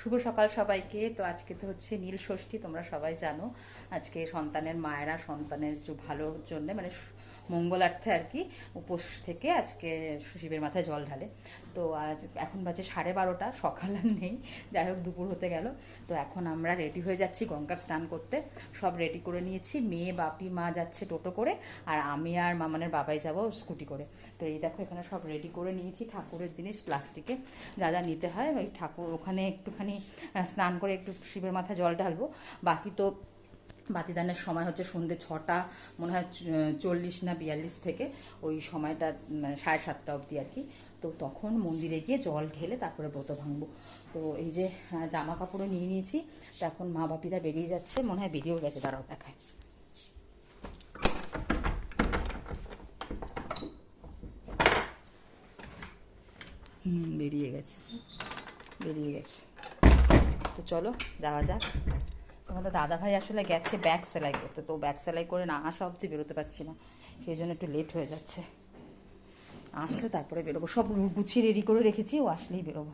শুভ সকাল সবাইকে। তো আজকে তো হচ্ছে নীল ষষ্ঠী, তোমরা সবাই জানো। আজকে সন্তানের মায়েরা সন্তানের যে ভালোর জন্য মানে মঙ্গলার্থে আর কি উপোস থেকে আজকে শিবের মাথায় জল ঢালে। তো আজ এখন বাজে 12:30, সকাল আর নেই, যাই হোক দুপুর হতে গেল। তো এখন আমরা রেডি হয়ে যাচ্ছি গঙ্গা স্নান করতে। সব রেডি করে নিয়েছি, মেয়ে বাপি মা যাচ্ছে টোটো করে, আর আমি আর মামানের বাবাই যাব স্কুটি করে। তো এই দেখো এখানে সব রেডি করে নিয়েছি, ঠাকুরের জিনিস প্লাস্টিকে যা যা নিতে হয়। ওই ঠাকুর ওখানে একটুখানি স্নান করে একটু শিবের মাথায় জল ঢালবো। বাকি তো বাতিদানের সময় হচ্ছে সন্ধ্যে 6টা মনে হয় 40 না 42 থেকে ওই সময়টা মানে 7:30 অবধি আর কি। তো তখন মন্দিরে গিয়ে জল ঢেলে তারপরে ব্রত ভাঙবো। তো এই যে জামা কাপড়ও নিয়ে নিয়েছি। তো এখন মা বাপিরা বেরিয়ে যাচ্ছে, মনে হয় বেরিয়েও গেছে, দাঁড়াও দেখায়। বেরিয়ে গেছে, বেরিয়ে গেছে। তো চলো যাওয়া যাক। তোমাদের দাদাভাই আসলে গেছে ব্যাগ সেলাই করতে, তো ব্যাগ সেলাই করে না আসা অবধি বেরোতে পারছি না, সেই জন্য একটু লেট হয়ে যাচ্ছে। আসলে তারপরে বেরোবো, সব গুছিয়ে রেডি করে রেখেছি, ও আসলেই বেরোবো।